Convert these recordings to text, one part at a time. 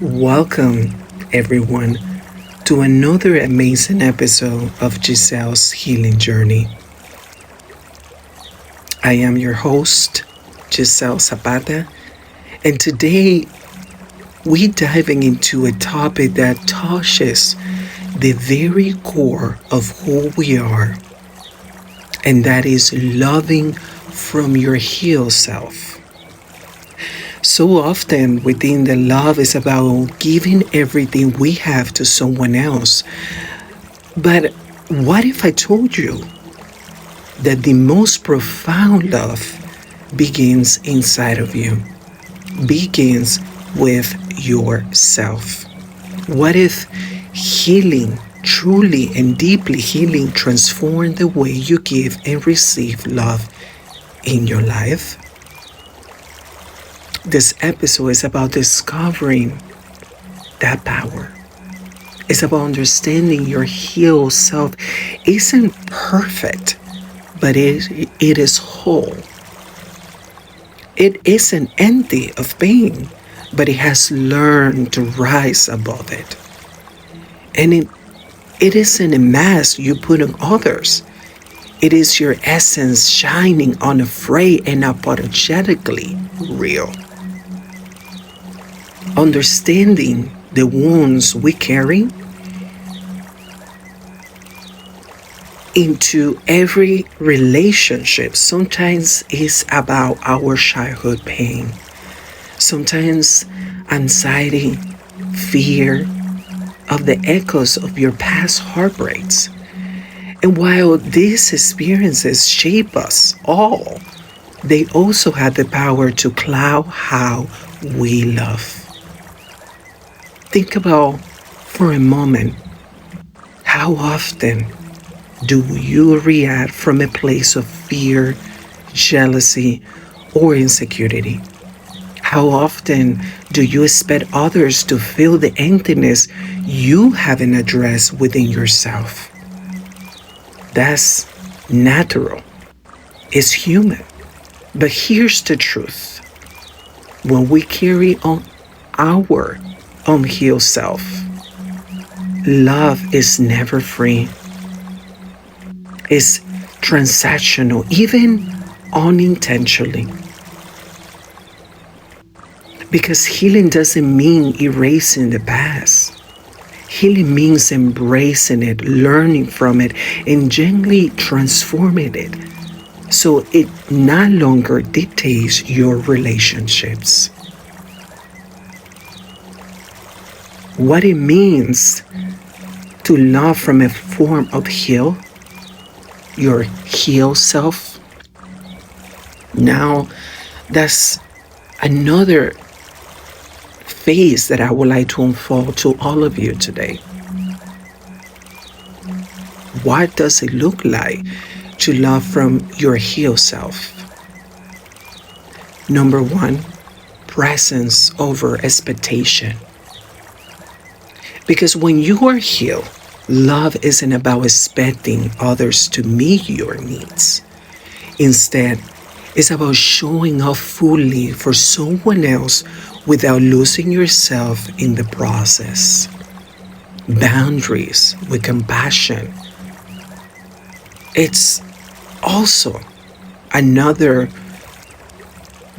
Welcome, everyone, to another amazing episode of Giselle's Healing Journey. I am your host, Giselle Zapata, and today we're diving into a topic that touches the very core of who we are, and that is loving from your healed self. So often within the love is about giving everything we have to someone else. But what if I told you that the most profound love begins inside of you, begins with yourself? What if healing, truly and deeply healing, transform the way you give and receive love in your life? This episode is about discovering that power. It's about understanding your healed self isn't perfect, but it is whole. It isn't empty of pain, but it has learned to rise above it. And it isn't a mask you put on others. It is your essence shining unafraid and apologetically real. Understanding the wounds we carry into every relationship sometimes is about our childhood pain. Sometimes anxiety, fear of the echoes of your past heartbreaks. And while these experiences shape us all, they also have the power to cloud how we love. Think about for a moment, how often do you react from a place of fear, jealousy, or insecurity? How often do you expect others to fill the emptiness you haven't addressed within yourself? That's natural. It's human. But here's the truth. When we carry on our unhealed self, love is never free. It's transactional, even unintentionally. Because healing doesn't mean erasing the past. Healing means embracing it, learning from it, and gently transforming it so it no longer dictates your relationships. What it means to love from a form of heal, your healed self. Now, that's another phase that I would like to unfold to all of you today. What does it look like to love from your healed self? Number one, presence over expectation. Because when you are healed, love isn't about expecting others to meet your needs. Instead, it's about showing up fully for someone else without losing yourself in the process. Boundaries with compassion. It's also another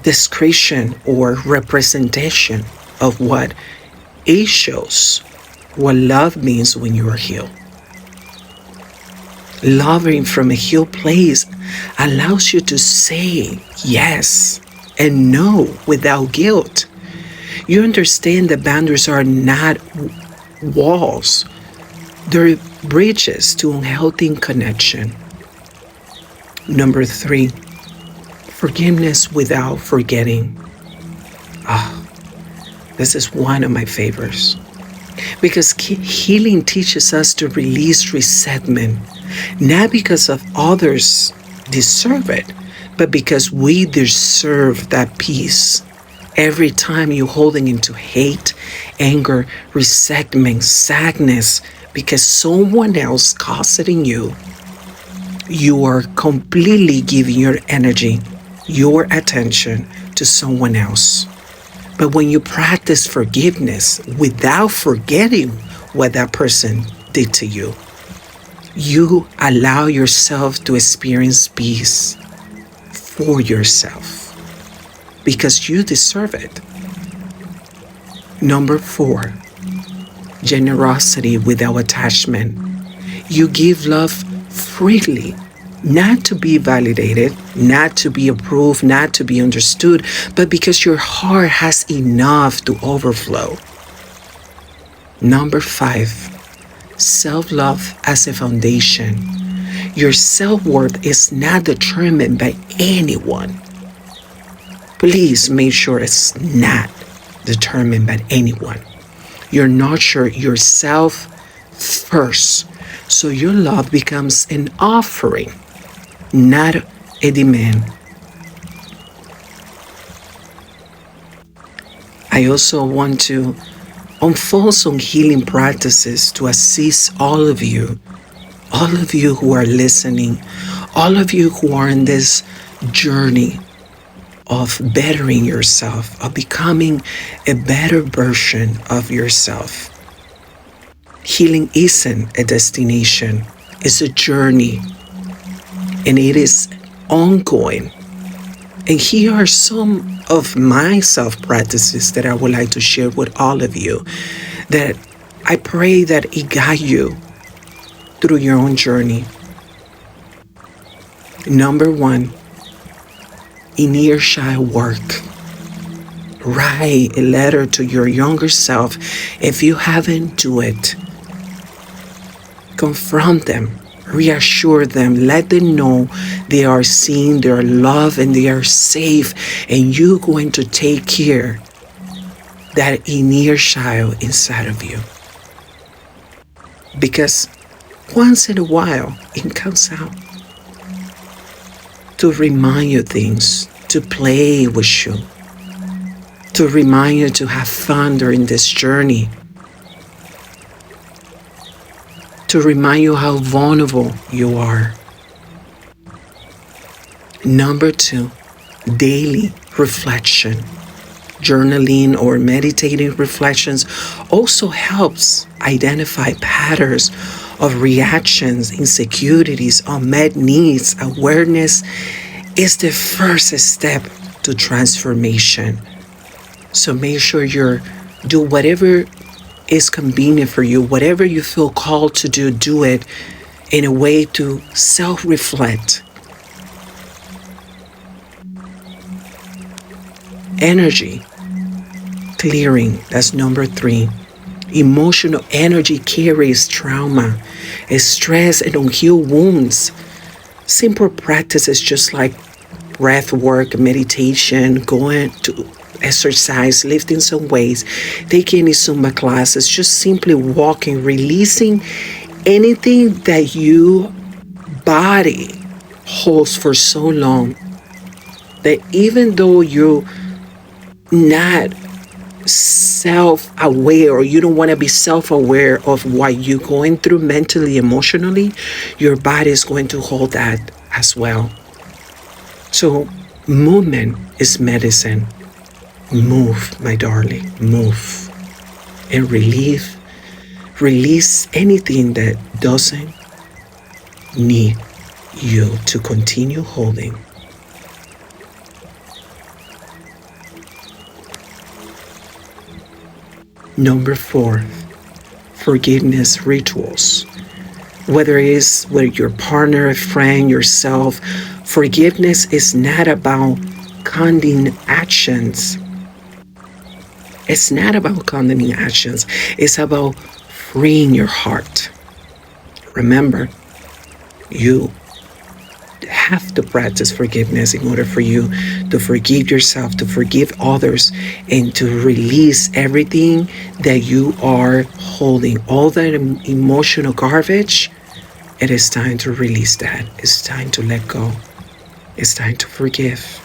description or representation of what it shows what love means when you are healed. Loving from a healed place allows you to say yes and no without guilt. You understand that boundaries are not walls, they're bridges to unhealthy connection. Number three, forgiveness without forgetting. This is one of my favorites. Because healing teaches us to release resentment, not because of others deserve it, but because we deserve that peace. Every time you're holding into hate, anger, resentment, sadness, because someone else caused it in you, you are completely giving your energy, your attention to someone else. But when you practice forgiveness without forgetting what that person did to you, you allow yourself to experience peace for yourself because you deserve it. Number 4, generosity without attachment. You give love freely, not to be validated, not to be approved, not to be understood, but because your heart has enough to overflow. Number 5, self-love as a foundation. Your self-worth is not determined by anyone. Please make sure it's not determined by anyone. You nurture yourself first, so your love becomes an offering, not a demand. I also want to unfold some healing practices to assist all of you who are listening, all of you who are in this journey of bettering yourself, of becoming a better version of yourself. Healing isn't a destination, it's a journey, and it is ongoing. And here are some of my self practices that I would like to share with all of you, that I pray that it guide you through your own journey. Number 1, inner child work. Write a letter to your younger self if you haven't do it. Confront them, reassure them, let them know they are seen, they are loved, and they are safe, and you're going to take care that inner child inside of you. Because once in a while, it comes out to remind you things, to play with you, to remind you to have fun during this journey, to remind you how vulnerable you are. Number 2, daily reflection. Journaling or meditating reflections also helps identify patterns of reactions, insecurities, unmet needs. Awareness is the first step to transformation. So make sure you do whatever is convenient for you, whatever you feel called to do it in a way to self-reflect. Energy clearing, that's number 3. Emotional energy carries trauma, stress, and unhealed wounds. Simple practices just like breath work, meditation, going to exercise, lifting some weights, taking any Zumba classes, just simply walking, releasing anything that your body holds for so long that even though you're not self-aware, or you don't want to be self-aware of what you're going through mentally, emotionally, your body is going to hold that as well. So movement is medicine. Move, my darling, move. And release anything that doesn't need you to continue holding. Number 4, forgiveness rituals. Whether it is with your partner, a friend, yourself, forgiveness is not about condoning actions. It's not about condoning actions. It's about freeing your heart. Remember, you have to practice forgiveness in order for you to forgive yourself, to forgive others, and to release everything that you are holding. All that emotional garbage, it is time to release that. It's time to let go. It's time to forgive.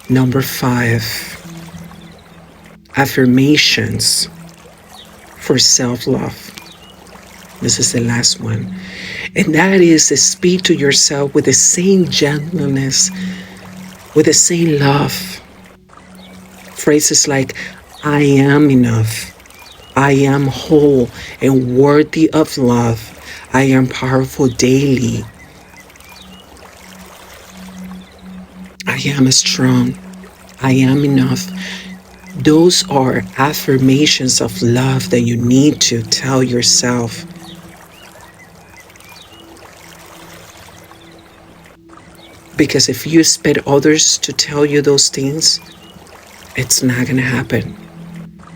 Number 5, affirmations for self-love. This is the last one. And that is to speak to yourself with the same gentleness, with the same love, Phrases like, I am enough. I am whole and worthy of love. I am powerful daily. I am strong. I am enough. Those are affirmations of love that you need to tell yourself. Because if you expect others to tell you those things, it's not going to happen.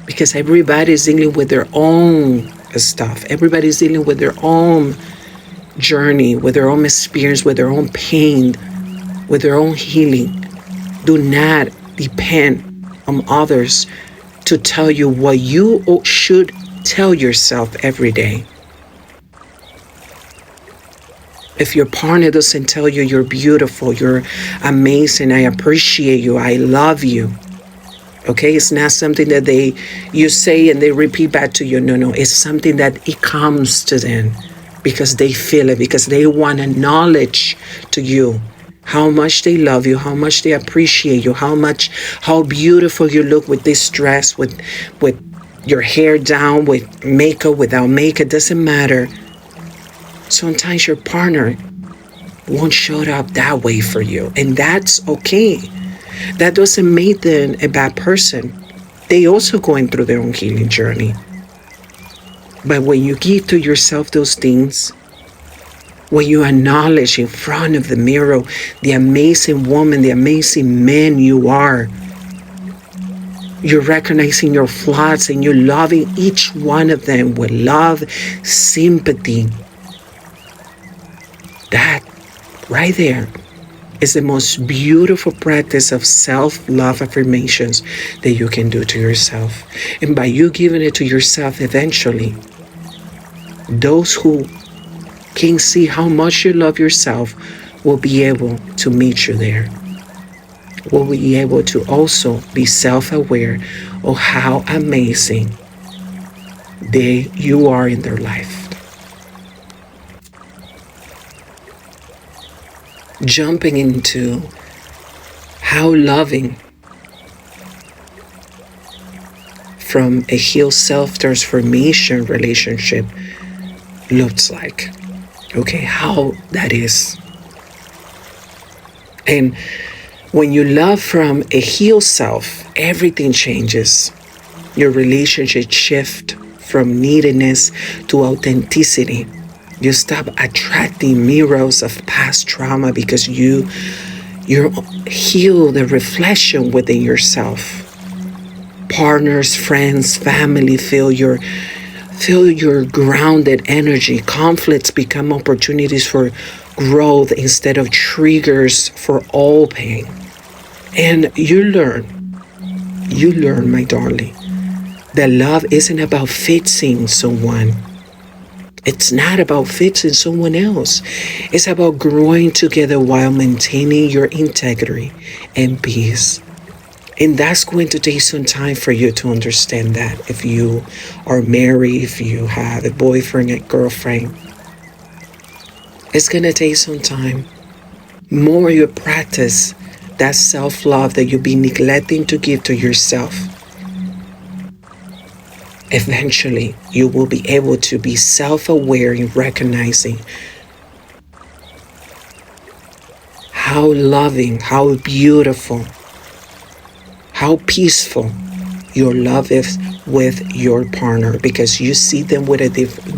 Because everybody's dealing with their own stuff. Everybody's dealing with their own journey, with their own experience, with their own pain, with their own healing. Do not depend on others to tell you what you should tell yourself every day. If your partner doesn't tell you you're beautiful, you're amazing, I appreciate you, I love you, okay? It's not something that you say and they repeat back to you. No, it's something that it comes to them because they feel it, because they want to acknowledge to you how much they love you, how much they appreciate you, how beautiful you look with this dress, with your hair down, with makeup, without makeup, doesn't matter. Sometimes your partner won't show up that way for you, and that's okay. That doesn't make them a bad person. They also going through their own healing journey. But when you give to yourself those things, when you acknowledge in front of the mirror the amazing woman, the amazing man you are, you're recognizing your flaws and you're loving each one of them with love, sympathy. That right there is the most beautiful practice of self-love affirmations that you can do to yourself. And by you giving it to yourself eventually, those who can see how much you love yourself will be able to meet you there. Will be able to also be self-aware of how amazing you are in their life. Jumping into how loving from a healed self-transformation relationship looks like. Okay, how that is. And when you love from a healed self, everything changes. Your relationship shifts from neediness to authenticity. You stop attracting mirrors of past trauma because you heal the reflection within yourself. Partners, friends, family feel your grounded energy. Conflicts become opportunities for growth instead of triggers for all pain. And you learn, my darling, that love isn't about fixing someone. It's not about fixing someone else. It's about growing together while maintaining your integrity and peace. And that's going to take some time for you to understand that. If you are married, if you have a boyfriend, a girlfriend, it's going to take some time. More you practice that self-love that you've been neglecting to give to yourself, eventually you will be able to be self-aware in recognizing how loving, how beautiful, how peaceful your love is with your partner, because you see them with a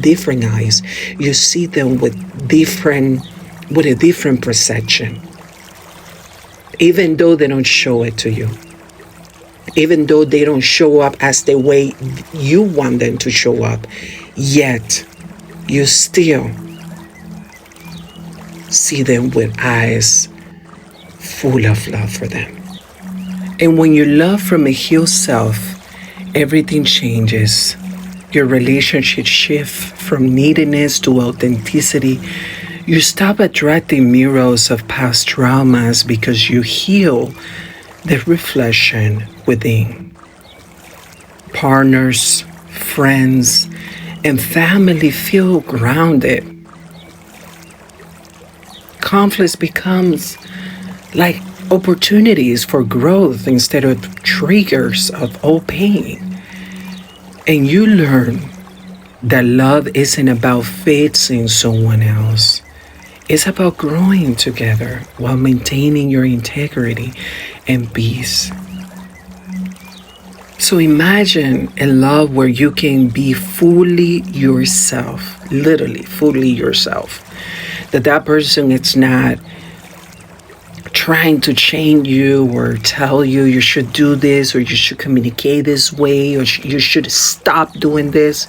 different eyes. You see them with a different perception. Even though they don't show it to you. Even though they don't show up as the way you want them to show up, yet you still see them with eyes full of love for them. And when you love from a healed self, everything changes. Your relationship shifts from neediness to authenticity. You stop attracting mirrors of past traumas because you heal the reflection within. Partners, friends, and family feel grounded. Conflict becomes like opportunities for growth instead of triggers of all pain. And you learn that love isn't about fixing someone else. It's about growing together while maintaining your integrity and peace. So imagine a love where you can be fully yourself, literally fully yourself. That person is not trying to change you or tell you you should do this or you should communicate this way or you should stop doing this.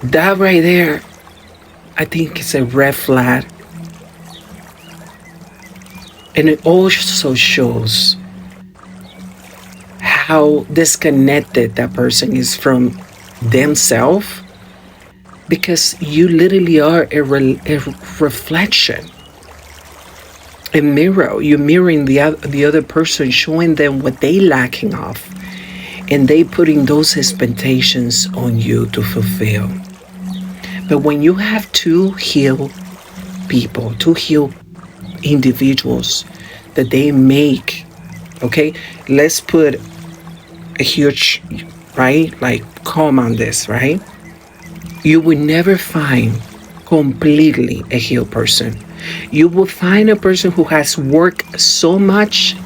That right there, I think it's a red flag. And it also shows how disconnected that person is from themselves, because you literally are a reflection, a mirror. You're mirroring the other person, showing them what they lacking of, and they putting those expectations on you to fulfill. But when you have two healed people, two healed individuals, that they make, okay, let's put a huge, right, like calm on this, right? You will never find completely a healed person. You will find a person who has worked so much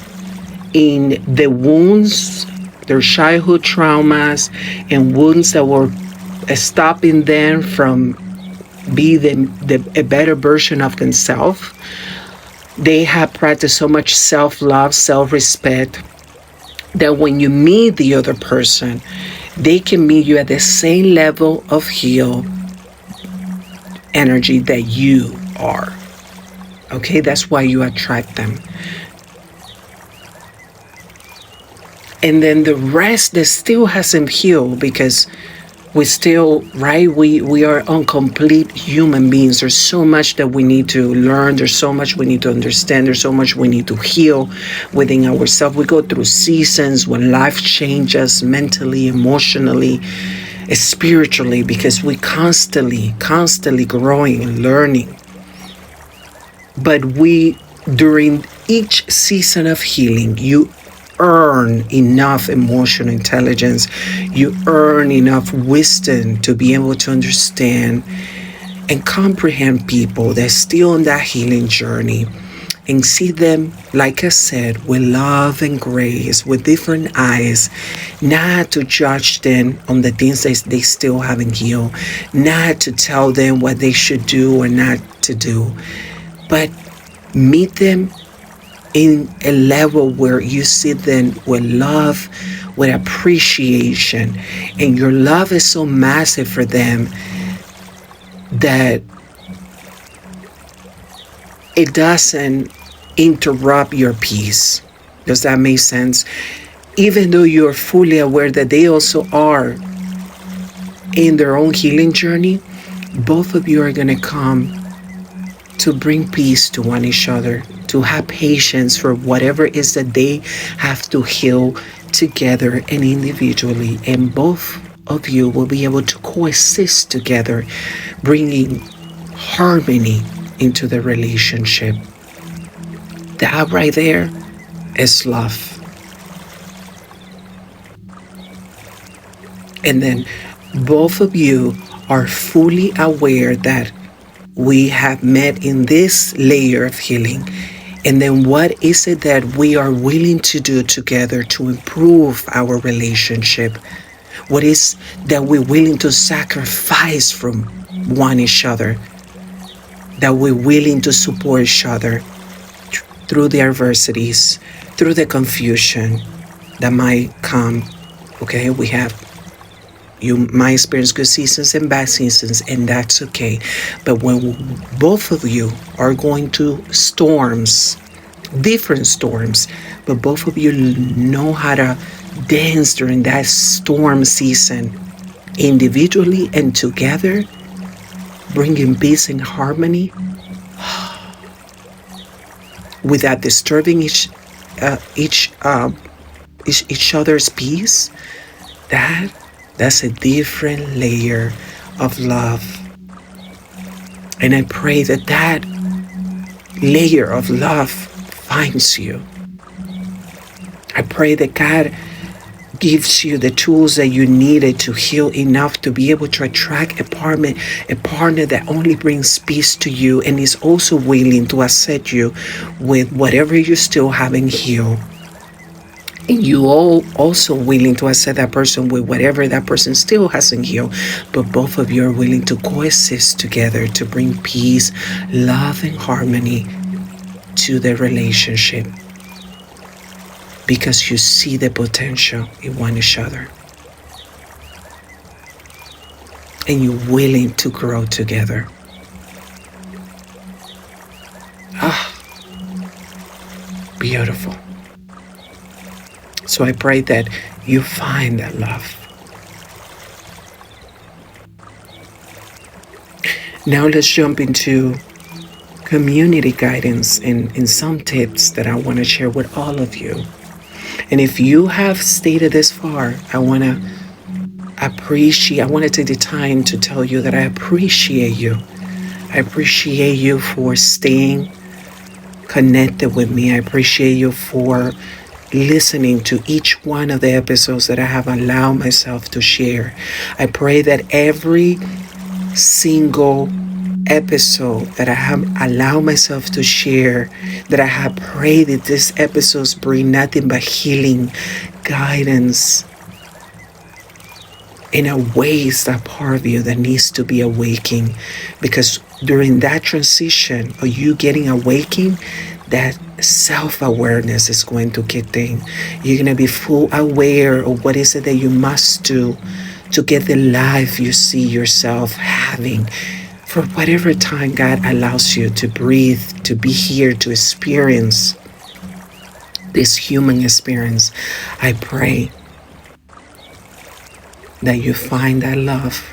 in the wounds, their childhood traumas, and wounds that were stopping them from being a better version of themselves. They have practiced so much self-love, self-respect, that when you meet the other person, they can meet you at the same level of heal energy that you are. Okay, that's why you attract them. And then the rest that still hasn't healed, because we still, right, we are incomplete human beings. There's so much that we need to learn. There's so much we need to understand. There's so much we need to heal within ourselves. We go through seasons when life changes mentally, emotionally, spiritually, because we constantly growing and learning. But during each season of healing, you earn enough emotional intelligence, you earn enough wisdom to be able to understand and comprehend people that's still on that healing journey, and see them, like I said, with love and grace, with different eyes, not to judge them on the things that they still haven't healed, not to tell them what they should do or not to do, but meet them in a level where you see them with love, with appreciation, and your love is so massive for them that it doesn't interrupt your peace. Does that make sense? Even though you're fully aware that they also are in their own healing journey, both of you are going to come to bring peace to one each other, to have patience for whatever it is that they have to heal together and individually. And both of you will be able to coexist together, bringing harmony into the relationship. That right there is love. And then both of you are fully aware that we have met in this layer of healing. And then what is it that we are willing to do together to improve our relationship? What is that we're willing to sacrifice from one each other? That we're willing to support each other through the adversities, through the confusion that might come. Okay, you might experience good seasons and bad seasons, and that's okay. But when both of you are going to storms, different storms, but both of you know how to dance during that storm season, individually and together, bringing peace and harmony, without disturbing each other's peace, that's a different layer of love. And I pray that layer of love finds you. I pray that God gives you the tools that you needed to heal enough to be able to attract a partner that only brings peace to you and is also willing to accept you with whatever you still haven't healed. And you all also willing to accept that person with whatever that person still hasn't healed. But both of you are willing to coexist together to bring peace, love, and harmony to the relationship. Because you see the potential in one each other. And you're willing to grow together. Beautiful. So I pray that you find that love. Now let's jump into community guidance and some tips that I want to share with all of you. And if you have stayed this far, I want to take the time to tell you that I appreciate you. I appreciate you for staying connected with me. I appreciate you for listening to each one of the episodes that I have allowed myself to share. I pray that every single episode that I have allowed myself to share, that I have prayed that these episodes bring nothing but healing, guidance, and awakes that part of you that needs to be awakened. Because during that transition of you getting awakened, that self-awareness is going to kick in. You're going to be full aware of what is it that you must do to get the life you see yourself having for whatever time God allows you to breathe, to be here, to experience this human experience. I pray that you find that love,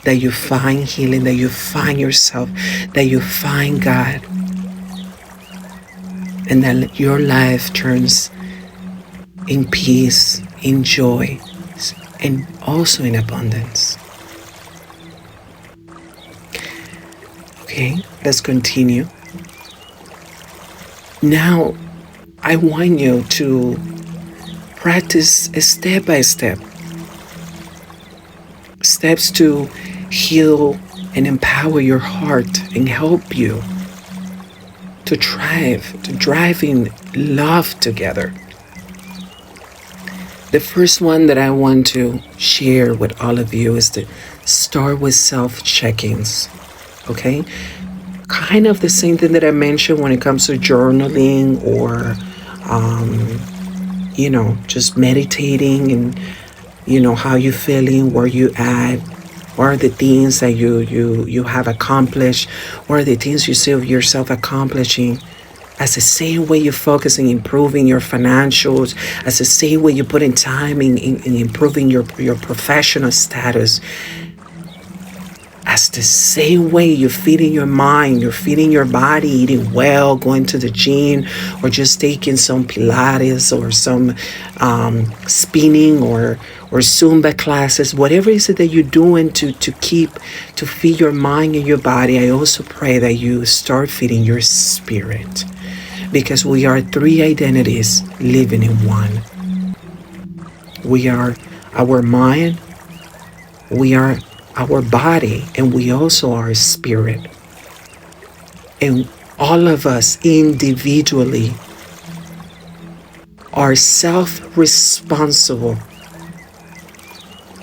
that you find healing, that you find yourself, that you find God, and that your life turns in peace, in joy, and also in abundance. Okay, let's continue. Now, I want you to practice a step by step. Steps to heal and empower your heart and help you to drive in love together. The first one that I want to share with all of you is to start with self-check-ins. Okay? Kind of the same thing that I mentioned when it comes to journaling or, just meditating and, how you feeling, where you at, what are the things that you have accomplished, what are the things you see of yourself accomplishing. As the same way you're focusing, improving your financials, as the same way you're putting time in improving your professional status, as the same way you're feeding your mind, you're feeding your body, eating well, going to the gym, or just taking some Pilates or some spinning or Zumba classes, whatever it is that you're doing to feed your mind and your body. I also pray that you start feeding your spirit, because we are three identities living in one. We are our mind, we are our body, and we also are spirit. And all of us individually are self-responsible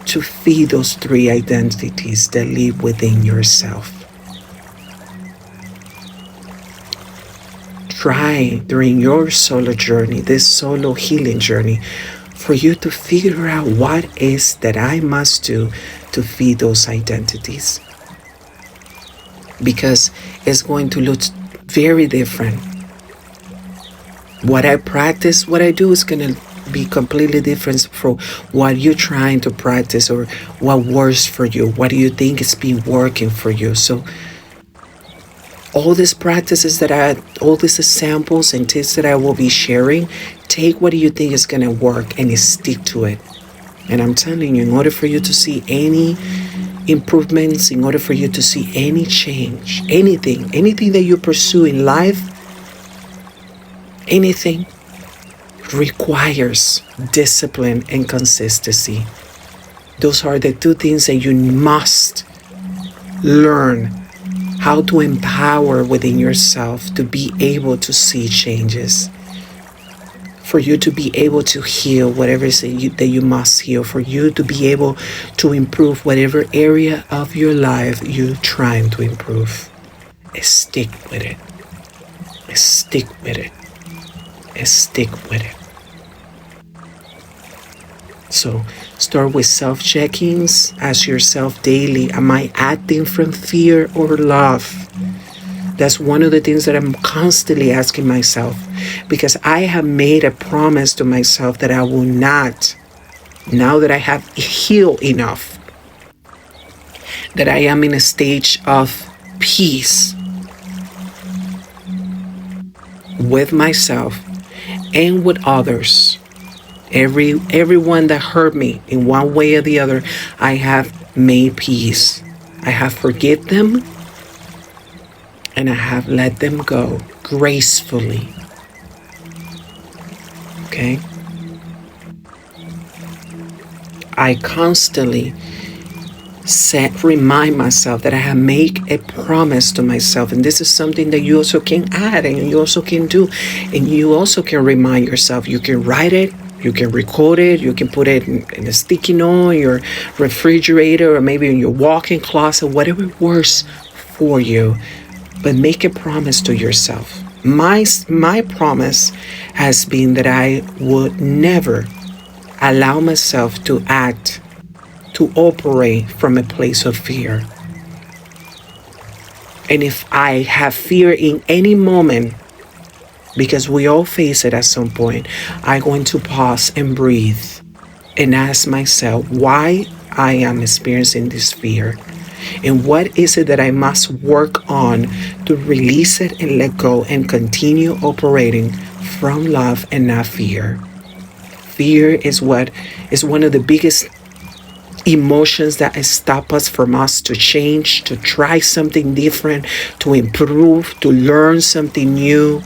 to feed those three identities that live within yourself. Try during your solo journey, this solo healing journey, for you to figure out what is that I must do to feed those identities. Because it's going to look very different. What I practice, what I do is going to be completely different from what you're trying to practice or what works for you. What do you think is been working for you? So all these practices all these examples and tips that I will be sharing, take what you think is going to work and stick to it. And I'm telling you, in order for you to see any improvements, in order for you to see any change, anything that you pursue in life, Anything requires discipline and consistency. Those are the two things that you must learn how to empower within yourself to be able to see changes. For you to be able to heal whatever it is that you must heal. For you to be able to improve whatever area of your life you're trying to improve. Stick with it. Stick with it. Stick with it. So start with self-check-ins. Ask yourself daily, am I acting from fear or love? That's one of the things that I'm constantly asking myself, because I have made a promise to myself that I will not, now that I have healed enough, that I am in a stage of peace with myself and with others. Everyone that hurt me in one way or the other, I have made peace. I have forgiven them and I have let them go gracefully. Okay? I constantly remind myself that I have made a promise to myself, and this is something that you also can add and you also can do, and you also can remind yourself. You can write it, you can record it, you can put it in a sticky note in your refrigerator or maybe in your walk-in closet, whatever works for you. But make a promise to yourself. My promise has been that I would never allow myself to act, to operate from a place of fear. And if I have fear in any moment, because we all face it at some point, I'm going to pause and breathe and ask myself why I am experiencing this fear. And what is it that I must work on to release it and let go and continue operating from love and not fear? Fear is one of the biggest emotions that stop us from us to change, to try something different, to improve, to learn something new,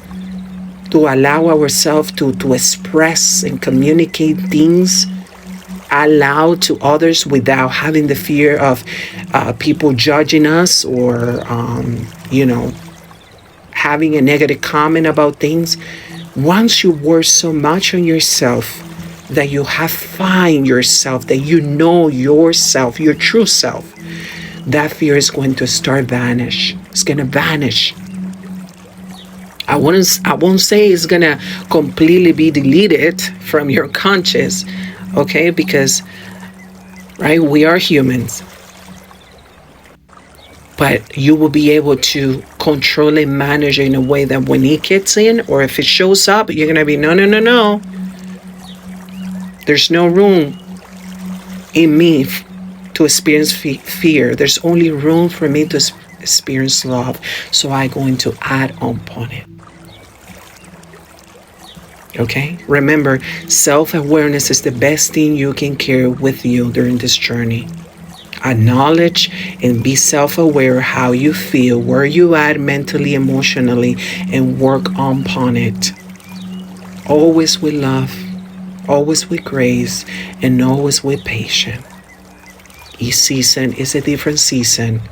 to allow ourselves to express and communicate things aloud to others without having the fear of people judging us or, having a negative comment about things. Once you work so much on yourself that you have find yourself, that you know yourself, your true self, that fear is going to start vanish. It's going to vanish. I won't say it's going to completely be deleted from your conscious, okay? Because, right, we are humans. But you will be able to control and manage it in a way that when it gets in, or if it shows up, you're going to be, no. There's no room in me to experience fear. There's only room for me to experience love. So I'm going to add upon it. Okay? Remember, self-awareness is the best thing you can carry with you during this journey. Acknowledge and be self-aware how you feel, where you at mentally, emotionally, and work upon it. Always with love, always with grace, and always with patience. Each season is a different season.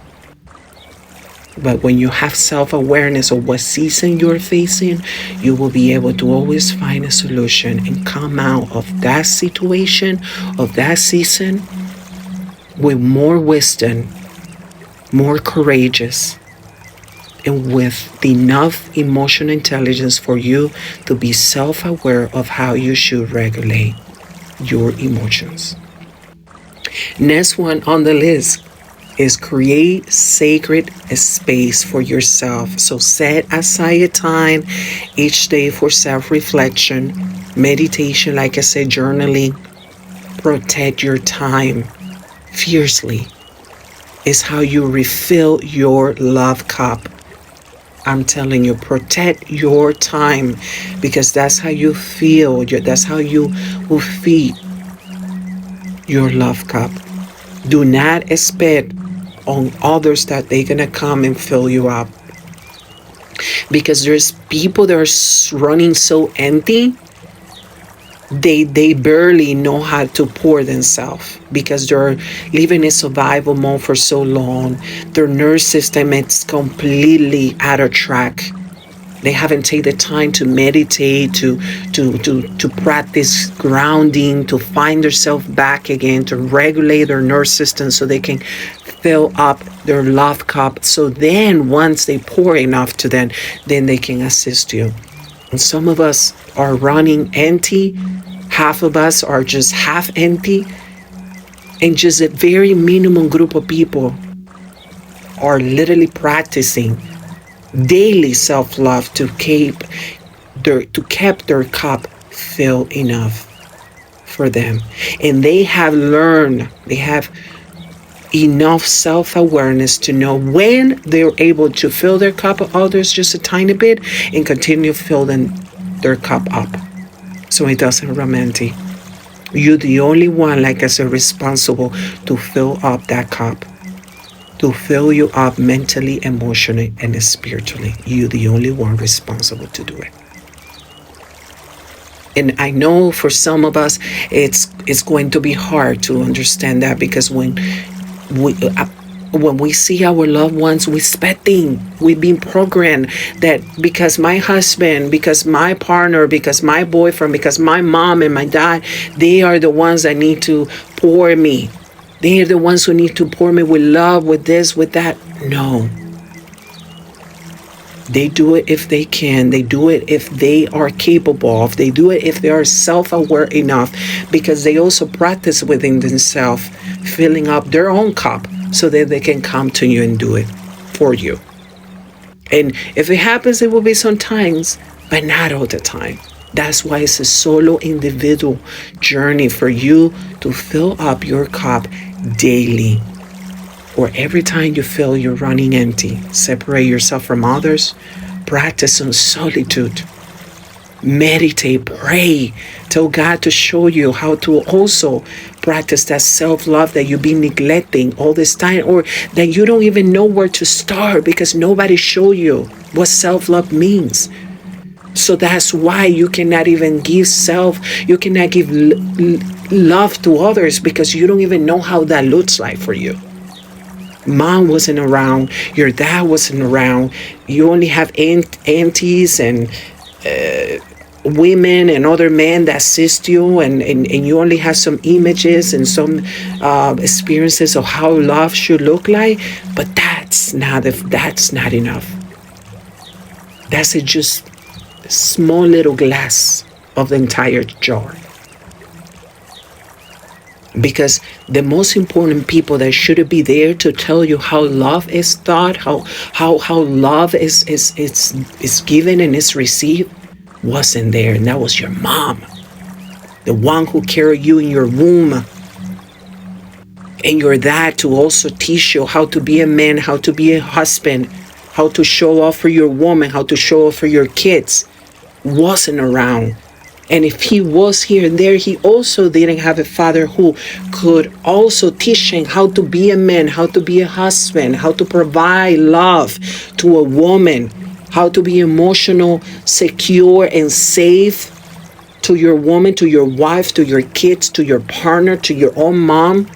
But when you have self-awareness of what season you're facing, you will be able to always find a solution and come out of that situation, of that season, with more wisdom, more courageous, and with enough emotional intelligence for you to be self-aware of how you should regulate your emotions. Next one on the list is create sacred space for yourself. So set aside a time each day for self-reflection, meditation, like I said, journaling. Protect your time fiercely. Is how you refill your love cup. I'm telling you, protect your time, because that's how you feel. That's how you will feed your love cup. Do not expect on others that they're going to come and fill you up. because there's people that are running so empty, they barely know how to pour themselves because they're living in survival mode for so long. Their nervous system is completely out of track. They haven't taken the time to meditate, to practice grounding, to find themselves back again, to regulate their nervous system so they can fill up their love cup. So then once they pour enough to them, then they can assist you. And some of us are running empty. Half of us are just half empty. And just a very minimum group of people are literally practicing daily self-love to keep their cup filled enough for them. And they have enough self-awareness to know when they're able to fill their cup of others just a tiny bit and continue filling their cup up so it doesn't run empty. You're the only one, like I said, responsible to fill up that cup, to fill you up mentally, emotionally, and spiritually. You're the only one responsible to do it. And I know for some of us, it's going to be hard to understand that, because when we see our loved ones, we expecting, we've been programmed that because my husband, because my partner, because my boyfriend, because my mom and my dad, they are the ones that need to pour me. They are the ones who need to pour me with love, with this, with that. No. They do it if they can. They do it if they are capable of. They do it if they are self-aware enough, because they also practice within themselves, filling up their own cup so that they can come to you and do it for you. And if it happens, it will be sometimes, but not all the time. That's why it's a solo individual journey for you to fill up your cup daily. Or every time you feel you're running empty, separate yourself from others, practice on solitude, meditate, pray, tell God to show you how to also practice that self-love that you've been neglecting all this time, or that you don't even know where to start because nobody showed you what self-love means. So that's why you cannot even give you cannot give love to others, because you don't even know how that looks like for you. Mom wasn't around, your dad wasn't around, you only have aunties and women and other men that assist you, and you only have some images and some experiences of how love should look like, but that's not enough. That's just small little glass of the entire jar. Because the most important people that should be there to tell you how love is taught, how love is given and is received, wasn't there. And that was your mom, the one who carried you in your womb, and your dad to also teach you how to be a man, how to be a husband, how to show off for your woman, how to show off for your kids, wasn't around. And if he was here and there, he also didn't have a father who could also teach him how to be a man, how to be a husband, how to provide love to a woman, how to be emotional, secure, and safe to your woman, to your wife, to your kids, to your partner, to your own mom,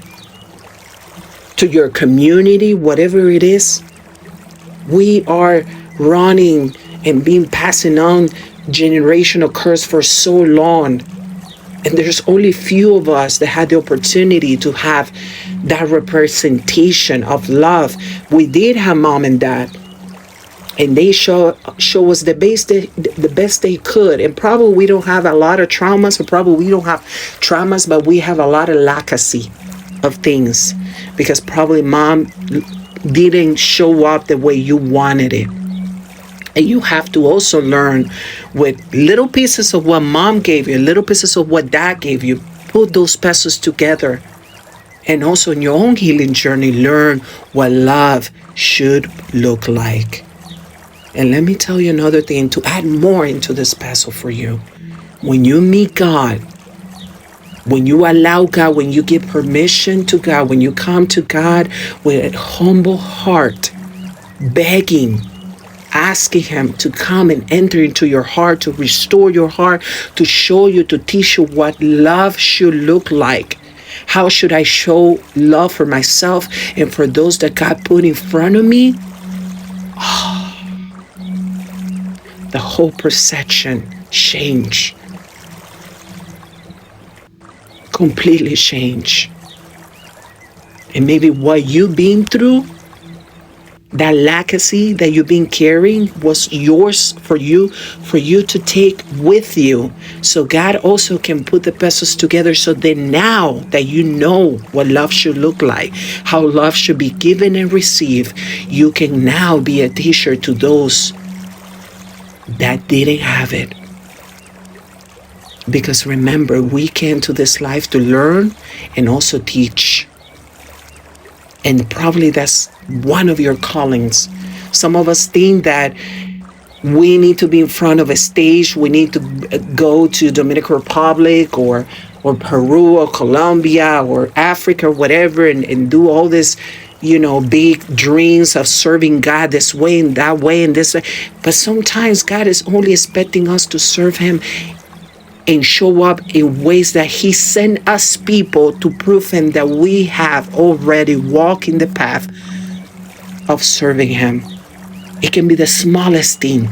to your community, whatever it is. We are running and being passing on generational curse for so long, and there's only few of us that had the opportunity to have that representation of love. We did have mom and dad, and they show us the best they could. And probably we don't have a lot of traumas, or probably we don't have traumas, but we have a lot of legacy of things, because probably mom didn't show up the way you wanted it. And you have to also learn with little pieces of what mom gave you, little pieces of what dad gave you, put those pieces together. And also in your own healing journey, learn what love should look like. And let me tell you another thing to add more into this puzzle for you. When you meet God, when you allow God, when you give permission to God, when you come to God with a humble heart, begging, asking him to come and enter into your heart, to restore your heart, to show you, to teach you what love should look like. How should I show love for myself and for those that God put in front of me? The whole perception change. Completely change. And maybe what you've been through, that legacy that you've been carrying, was yours for you to take with you. So God also can put the pieces together so that now that you know what love should look like, how love should be given and received, you can now be a teacher to those that didn't have it. Because remember, we came to this life to learn and also teach. And probably that's one of your callings. Some of us think that we need to be in front of a stage. We need to go to Dominican Republic or Peru or Colombia or Africa or whatever and do all this, big dreams of serving God this way and that way and this way. But sometimes God is only expecting us to serve him and show up in ways that he sent us people to prove him that we have already walked in the path of serving him. It can be the smallest thing,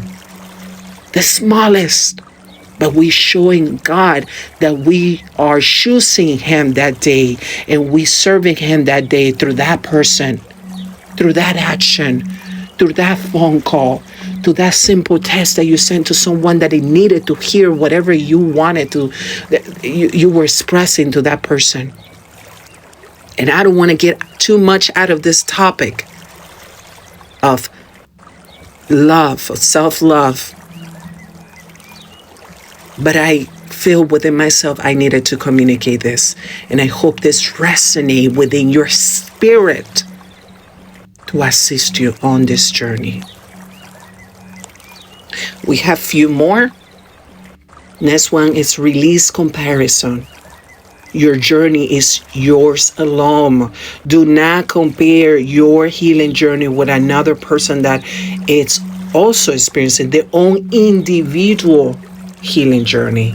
the smallest, but we showing God that we are choosing him that day and we serving him that day through that person, through that action, through that phone call, to that simple text that you sent to someone that they needed to hear whatever you wanted to, that you were expressing to that person. And I don't want to get too much out of this topic of love, of self-love. But I feel within myself I needed to communicate this. And I hope this resonates within your spirit to assist you on this journey. We have few more. Next one is release comparison. Your journey is yours alone. Do not compare your healing journey with another person that is also experiencing their own individual healing journey.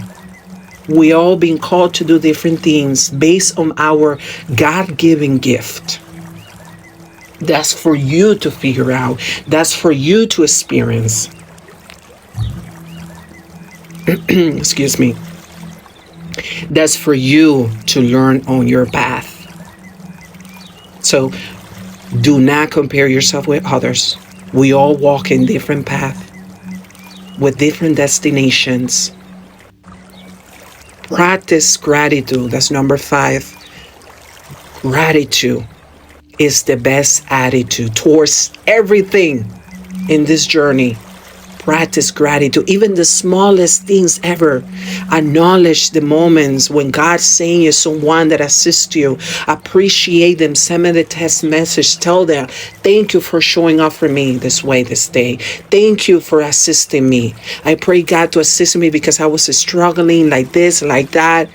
We all been called to do different things based on our God-given gift. That's for you to figure out. That's for you to experience. Excuse me. That's for you to learn on your path. So do not compare yourself with others. We all walk in different paths with different destinations. Practice gratitude. That's number 5. Gratitude is the best attitude towards everything in this journey. Practice gratitude, even the smallest things ever. Acknowledge the moments when God's saying you someone that assists you. Appreciate them. Send me the text message. Tell them, thank you for showing up for me this way this day. Thank you for assisting me. I pray God to assist me because I was struggling like this, like that.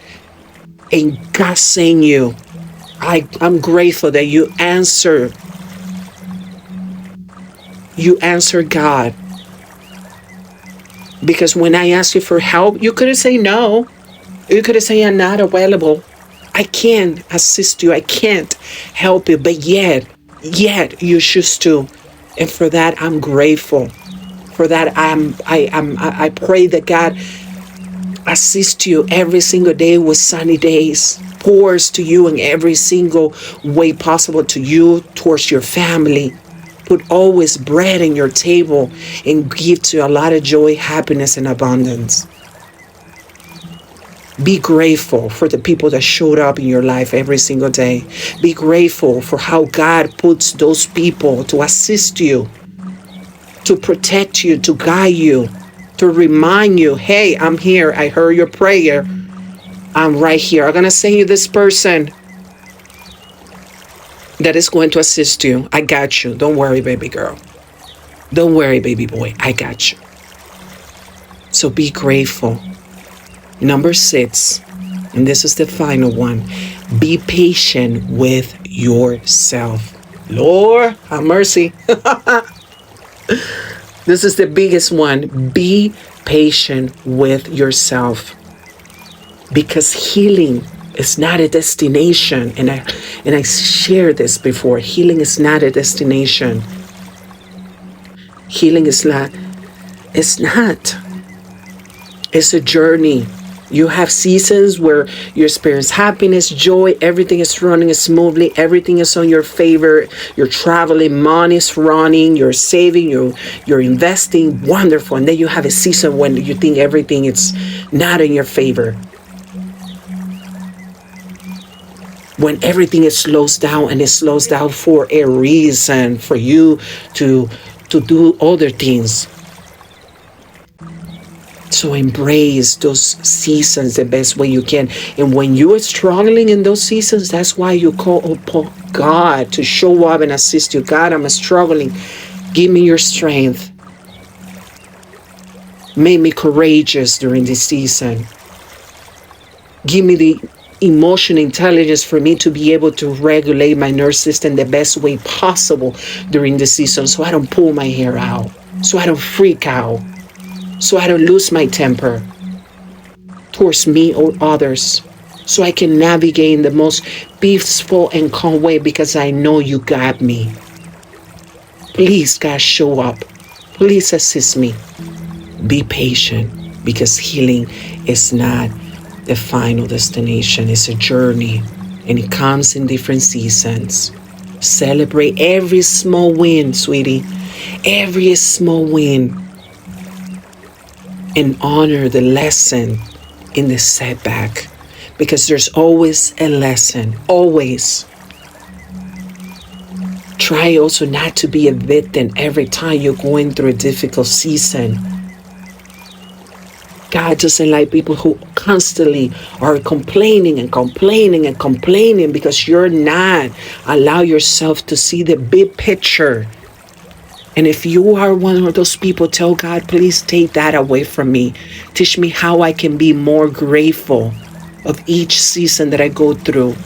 And God saying you, I'm grateful that you answer. You answer God. Because when I asked you for help, you couldn't say no. You couldn't say I'm not available. I can't assist you. I can't help you. But yet you choose to. And for that, I'm grateful. For that, I pray that God assists you every single day with sunny days. Pours to you in every single way possible to you, towards your family. Put always bread in your table and give to you a lot of joy, happiness, and abundance. Be grateful for the people that showed up in your life every single day. Be grateful for how God puts those people to assist you, to protect you, to guide you, to remind you, hey, I'm here. I heard your prayer. I'm right here. I'm going to send you this person that is going to assist you. I got you. Don't worry, baby girl. Don't worry, baby boy. I got you. So be grateful. Number 6, and this is the final one. Be patient with yourself. Lord, have mercy. This is the biggest one. Be patient with yourself, because healing is not a destination. And I shared this before. Healing is not a destination. Healing is not. It's not. It's a journey. You have seasons where you experience happiness, joy, everything is running smoothly, everything is on your favor, you're traveling, money is running, you're saving, you're investing, wonderful. And then you have a season when you think everything is not in your favor. When everything is slows down, and it slows down for a reason, for you to do other things. So embrace those seasons the best way you can. And when you are struggling in those seasons, that's why you call upon God to show up and assist you. God, I'm struggling. Give me your strength. Make me courageous during this season. Give me the emotional intelligence for me to be able to regulate my nervous system the best way possible during the season, so I don't pull my hair out, so I don't freak out, so I don't lose my temper towards me or others, so I can navigate in the most peaceful and calm way, because I know you got me. Please, God, show up. Please assist me. Be patient, because healing is not the final destination. It's a journey, and it comes in different seasons. Celebrate every small win, sweetie. Every small win. And honor the lesson in the setback, because there's always a lesson, always. Try also not to be a victim every time you're going through a difficult season. God doesn't like people who constantly are complaining and complaining and complaining, because you're not allow yourself to see the big picture. And if you are one of those people, tell God, please take that away from me. Teach me how I can be more grateful of each season that I go through.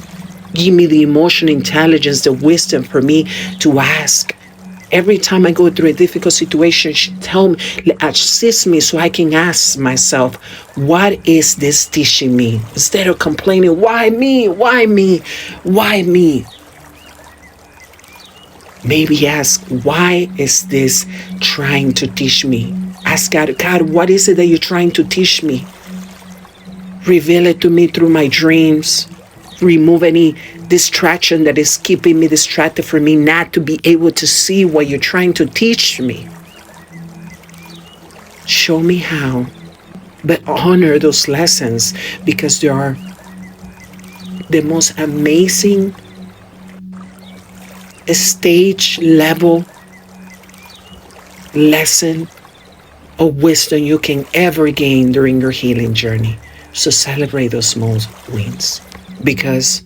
Give me the emotional intelligence, the wisdom for me to ask. Every time I go through a difficult situation, tell me, assist me, so I can ask myself, what is this teaching me? Instead of complaining, why me? Why me? Why me? Maybe ask, why is this trying to teach me? Ask God, God, what is it that you're trying to teach me? Reveal it to me through my dreams. Remove any distraction that is keeping me distracted from me not to be able to see what you're trying to teach me. Show me how. But honor those lessons, because they are the most amazing stage level lesson of wisdom you can ever gain during your healing journey. So celebrate those small wins, because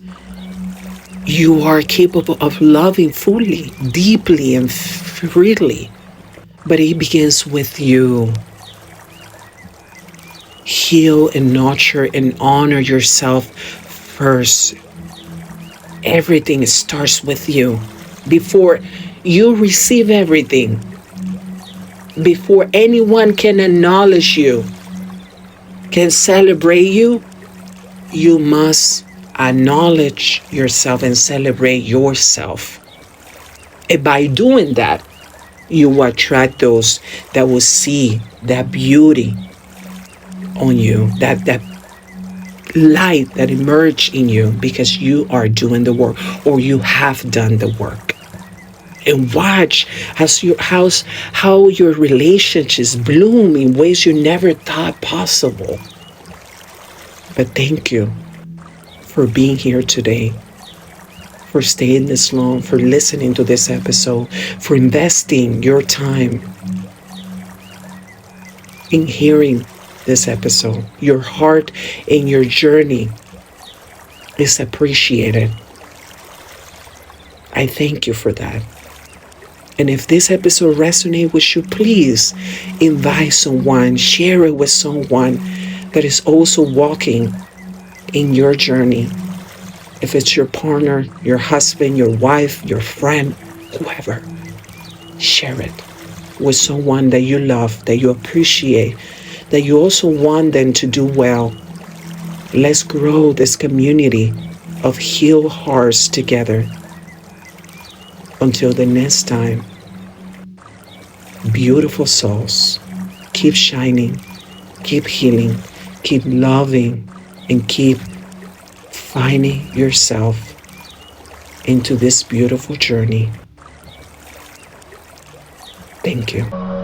you are capable of loving fully, deeply, and freely. But it begins with you. Heal and nurture and honor yourself first. Everything starts with you. Before you receive everything, before anyone can acknowledge you, can celebrate you, you must acknowledge yourself and celebrate yourself. And by doing that, you will attract those that will see that beauty on you, that light that emerge in you, because you are doing the work, or you have done the work. And watch how your relationships bloom in ways you never thought possible. But thank you for being here today, for staying this long, for listening to this episode, for investing your time in hearing this episode. Your heart and your journey is appreciated. I thank you for that. And if this episode resonates with you, please invite someone, share it with someone that is also walking in your journey. If it's your partner, your husband, your wife, your friend, whoever, share it. with someone that you love, that you appreciate, that you also want them to do well. Let's grow this community of healed hearts together. Until the next time, beautiful souls, keep shining, keep healing, keep loving, and keep finding yourself into this beautiful journey. Thank you.